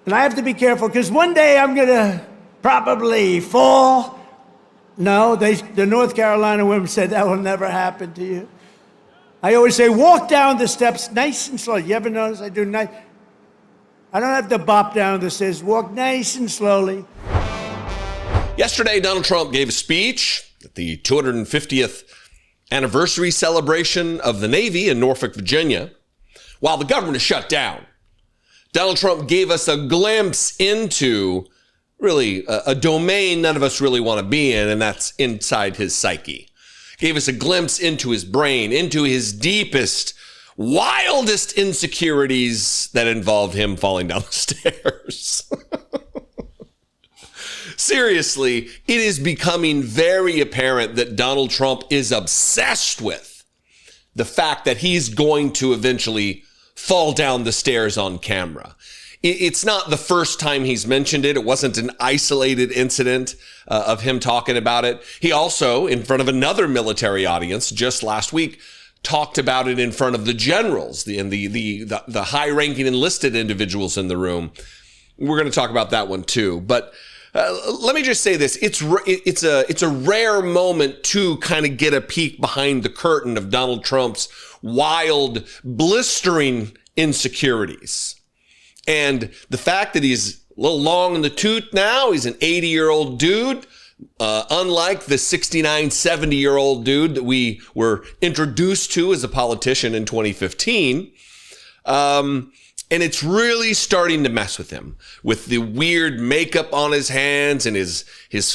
And I have to be careful because one day I'm going to probably fall. No, the North Carolina women said that will never happen to you. I always say, walk down the steps nice and slow. You ever notice I do nice? I don't have to bop down the stairs. Walk nice and slowly. Yesterday, Donald Trump gave a speech at the 250th anniversary celebration of the Navy in Norfolk, Virginia, while the government is shut down. Donald Trump gave us a glimpse into really a domain none of us really want to be in, and that's inside his psyche. Gave us a glimpse into his brain, into his deepest, wildest insecurities that involved him falling down the stairs. Seriously, it is becoming very apparent that Donald Trump is obsessed with the fact that he's going to eventually fall down the stairs on camera. It's not the first time he's mentioned it. It wasn't an isolated incident of him talking about it. He also, in front of another military audience just last week, talked about it in front of the generals and the high-ranking enlisted individuals in the room. We're going to talk about that one too. But let me just say this. It's a rare moment to kind of get a peek behind the curtain of Donald Trump's wild, blistering insecurities. And the fact that he's a little long in the tooth now, he's an 80-year-old dude, unlike the 69, 70-year-old dude that we were introduced to as a politician in 2015. And it's really starting to mess with him, with the weird makeup on his hands and his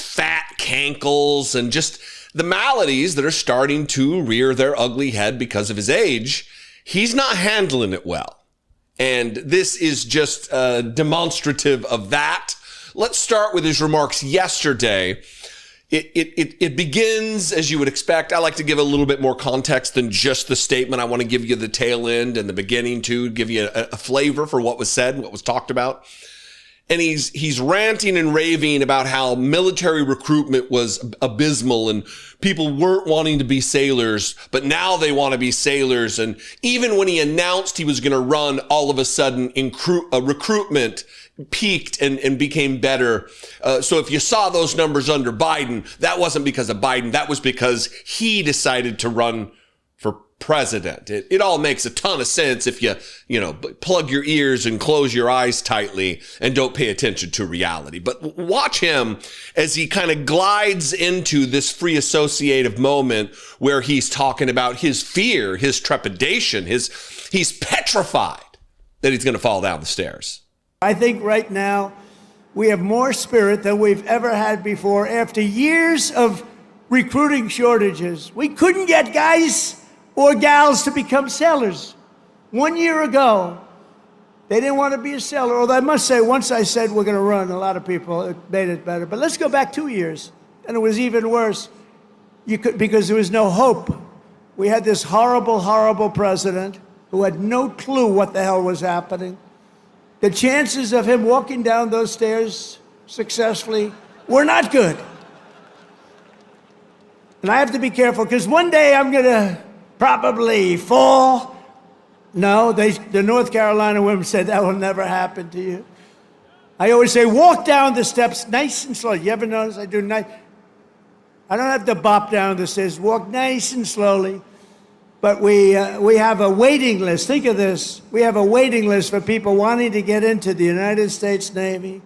fat cankles and just the maladies that are starting to rear their ugly head because of his age. He's not handling it well. And this is just demonstrative of that. Let's start with his remarks yesterday. It begins, as you would expect. I like to give a little bit more context than just the statement. I want to give you the tail end and the beginning too, give you a flavor for what was said, what was talked about. And he's ranting and raving about how military recruitment was abysmal and people weren't wanting to be sailors, but now they want to be sailors. And even when he announced he was going to run, all of a sudden recruitment peaked and became better. So if you saw those numbers under Biden, that wasn't because of Biden. That was because he decided to run for president. It all makes a ton of sense if you plug your ears and close your eyes tightly and don't pay attention to reality. But watch him as he kind of glides into this free associative moment where he's talking about his fear, his trepidation, he's petrified that he's going to fall down the stairs. I think right now we have more spirit than we've ever had before. After years of recruiting shortages, we couldn't get guys or gals to become sailors. 1 year ago, they didn't want to be a sailor. Although I must say, once I said we're going to run, a lot of people, it made it better. But let's go back 2 years, and it was even worse. Because there was no hope. We had this horrible, horrible president who had no clue what the hell was happening. The chances of him walking down those stairs successfully were not good. And I have to be careful because one day I'm going to probably fall. No, the North Carolina women said that will never happen to you. I always say, walk down the steps nice and slow. You ever notice I do nice? I don't have to bop down the stairs. Walk nice and slowly. But we have a waiting list. Think of this. We have a waiting list for people wanting to get into the United States Navy.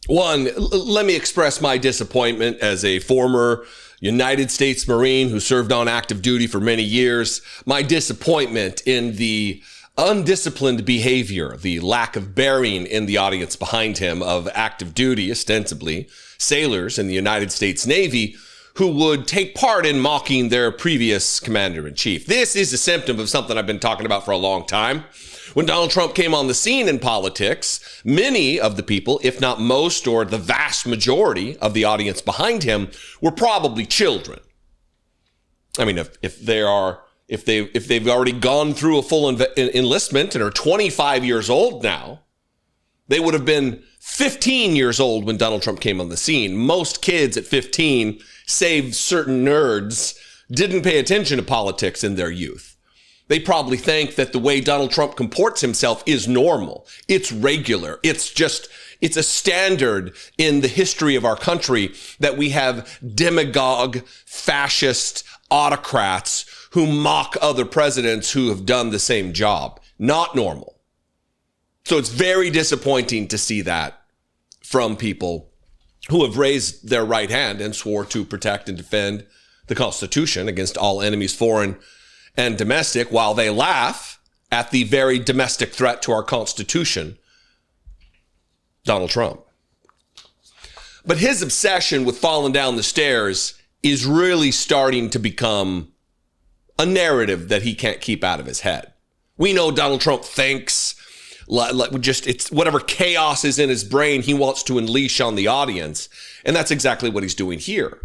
One, let me express my disappointment as a former United States Marine who served on active duty for many years. My disappointment in the undisciplined behavior, the lack of bearing in the audience behind him of active duty, ostensibly sailors in the United States Navy, who would take part in mocking their previous commander-in-chief. This is a symptom of something I've been talking about for a long time. When Donald Trump came on the scene in politics, many of the people, if not most or the vast majority of the audience behind him, were probably children. I mean, if they've already gone through a full enlistment and are 25 years old now, they would have been 15 years old when Donald Trump came on the scene. Most kids at 15, save certain nerds, didn't pay attention to politics in their youth. They probably think that the way Donald Trump comports himself is normal. It's regular. It's a standard in the history of our country that we have demagogue, fascist autocrats who mock other presidents who have done the same job. Not normal. So it's very disappointing to see that from people who have raised their right hand and swore to protect and defend the Constitution against all enemies, foreign and domestic, while they laugh at the very domestic threat to our Constitution, Donald Trump. But his obsession with falling down the stairs is really starting to become a narrative that he can't keep out of his head. We know Donald Trump thinks it's whatever chaos is in his brain he wants to unleash on the audience. And that's exactly what he's doing here.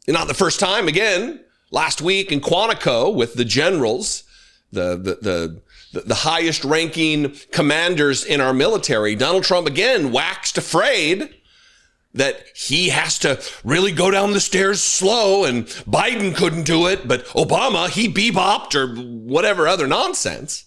And not the first time, again, last week in Quantico with the generals, the highest ranking commanders in our military, Donald Trump again waxed afraid that he has to really go down the stairs slow and Biden couldn't do it, but Obama, he bebopped or whatever other nonsense.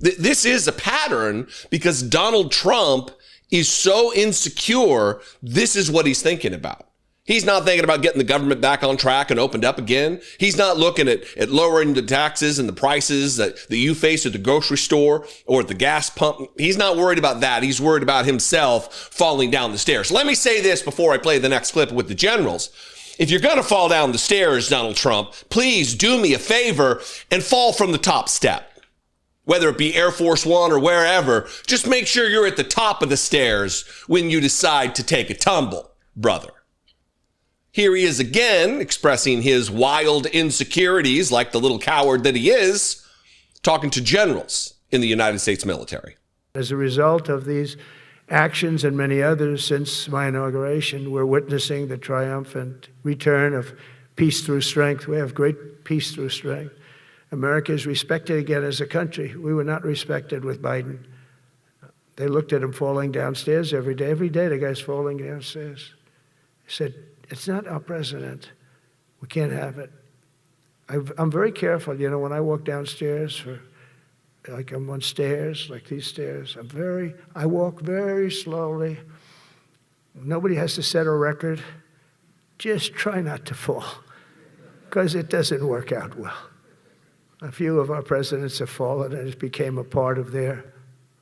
This is a pattern because Donald Trump is so insecure. This is what he's thinking about. He's not thinking about getting the government back on track and opened up again. He's not looking at lowering the taxes and the prices that you face at the grocery store or at the gas pump. He's not worried about that. He's worried about himself falling down the stairs. Let me say this before I play the next clip with the generals. If you're going to fall down the stairs, Donald Trump, please do me a favor and fall from the top step. Whether it be Air Force One or wherever, just make sure you're at the top of the stairs when you decide to take a tumble, brother. Here he is again, expressing his wild insecurities like the little coward that he is, talking to generals in the United States military. As a result of these actions and many others since my inauguration, we're witnessing the triumphant return of peace through strength. We have great peace through strength. America is respected again as a country. We were not respected with Biden. They looked at him falling downstairs every day. Every day the guy's falling downstairs. He said, "It's not our president. We can't have it." I'm very careful, when I walk downstairs like I'm on stairs, like these stairs, I walk very slowly. Nobody has to set a record. Just try not to fall, because it doesn't work out well. A few of our presidents have fallen, and it became a part of their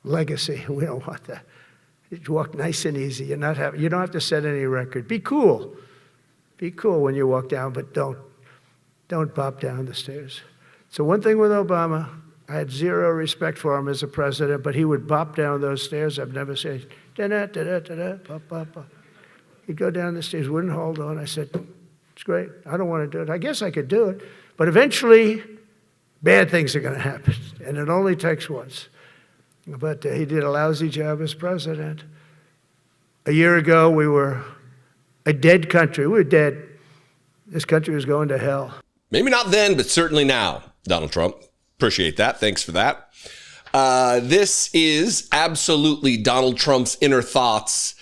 legacy. We don't want that. You walk nice and easy. You don't have to set any record. Be cool. Be cool when you walk down, but don't bop down the stairs. So one thing with Obama, I had zero respect for him as a president, but he would bop down those stairs. I've never said, da-da-da-da-da-da, bop, bop, bop. He'd go down the stairs, wouldn't hold on. I said, it's great. I don't want to do it. I guess I could do it. But eventually, bad things are going to happen, and it only takes once. But he did a lousy job as president. A year ago, we were a dead country. We were dead. This country was going to hell. Maybe not then, but certainly now, Donald Trump. Appreciate that. Thanks for that. This is absolutely Donald Trump's inner thoughts.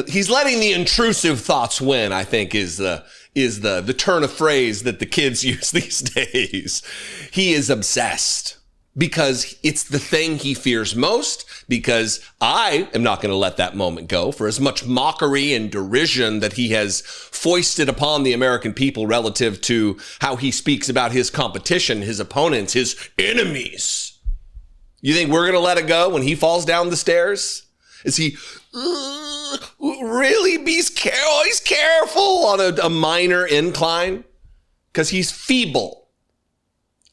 He's letting the intrusive thoughts win, I think, is the turn of phrase that the kids use these days. He is obsessed because it's the thing he fears most, because I am not going to let that moment go. For as much mockery and derision that he has foisted upon the American people relative to how he speaks about his competition, his opponents, his enemies. You think we're going to let it go when he falls down the stairs? Is he really? He's careful on a minor incline because he's feeble.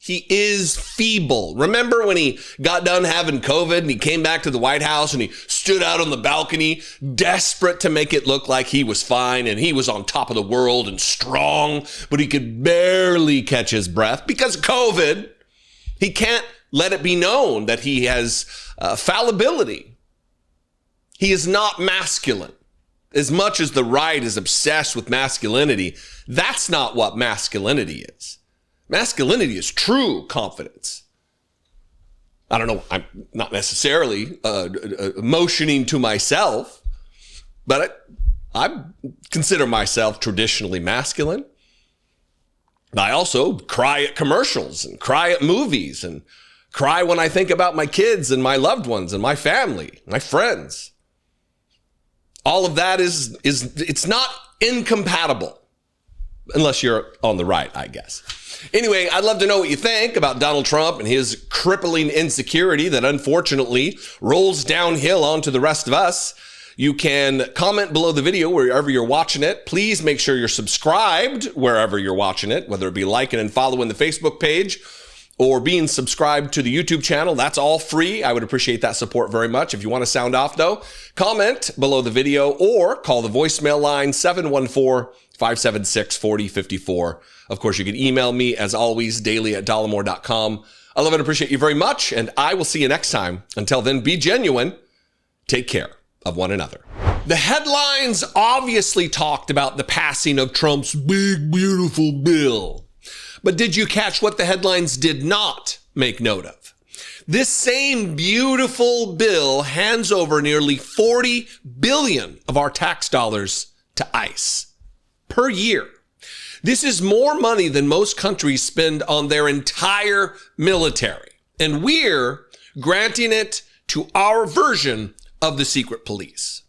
He is feeble. Remember when he got done having COVID and he came back to the White House and he stood out on the balcony, desperate to make it look like he was fine and he was on top of the world and strong, but he could barely catch his breath because of COVID. He can't let it be known that he has fallibility. He is not masculine. As much as the right is obsessed with masculinity, that's not what masculinity is. Masculinity is true confidence. I don't know, I'm not necessarily motioning to myself, but I consider myself traditionally masculine. I also cry at commercials and cry at movies and cry when I think about my kids and my loved ones and my family, my friends. All of that it's not incompatible unless you're on the right, I guess. Anyway, I'd love to know what you think about Donald Trump and his crippling insecurity that unfortunately rolls downhill onto the rest of us. You can comment below the video wherever you're watching it. Please make sure you're subscribed wherever you're watching it, whether it be liking and following the Facebook page or being subscribed to the YouTube channel. That's all free. I would appreciate that support very much. If you want to sound off, though, comment below the video or call the voicemail line 714-576-4054. Of course, you can email me, as always, daily@dollemore.com. I love and appreciate you very much, and I will see you next time. Until then, be genuine. Take care of one another. The headlines obviously talked about the passing of Trump's big, beautiful bill. But did you catch what the headlines did not make note of? This same beautiful bill hands over nearly 40 billion of our tax dollars to ICE per year. This is more money than most countries spend on their entire military. And we're granting it to our version of the secret police.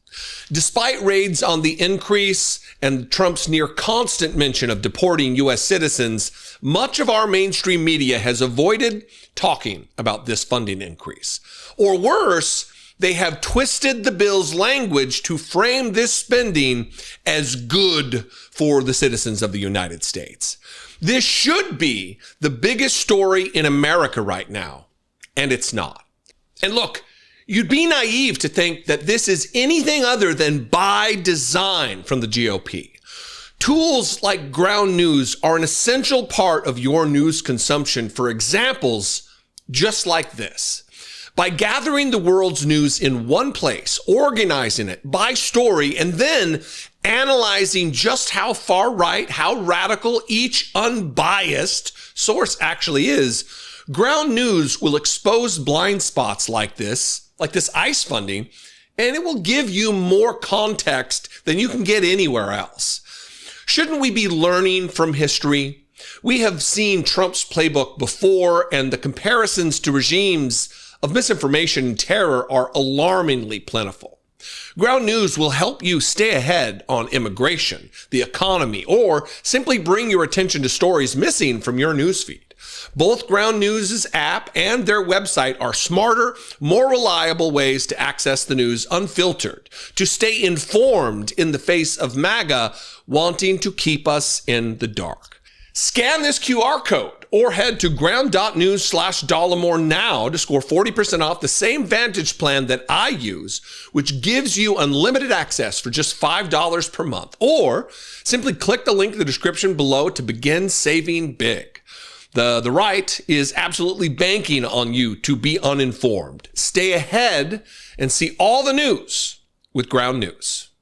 Despite raids on the increase and Trump's near constant mention of deporting U.S. citizens, much of our mainstream media has avoided talking about this funding increase. Or worse, they have twisted the bill's language to frame this spending as good for the citizens of the United States. This should be the biggest story in America right now, and it's not. And look, you'd be naive to think that this is anything other than by design from the GOP. Tools like ground news are an essential part of your news consumption for examples just like this. By gathering the world's news in one place, organizing it by story, and then analyzing just how far right, how radical each unbiased source actually is, ground news will expose blind spots like this ICE funding, and it will give you more context than you can get anywhere else. Shouldn't we be learning from history? We have seen Trump's playbook before, and the comparisons to regimes of misinformation and terror are alarmingly plentiful. Ground news will help you stay ahead on immigration, the economy, or simply bring your attention to stories missing from your newsfeed. Both Ground News' app and their website are smarter, more reliable ways to access the news unfiltered, to stay informed in the face of MAGA wanting to keep us in the dark. Scan this QR code or head to ground.news/Dollemore now to score 40% off the same Vantage plan that I use, which gives you unlimited access for just $5 per month. Or simply click the link in the description below to begin saving big. The right is absolutely banking on you to be uninformed. Stay ahead and see all the news with Ground News.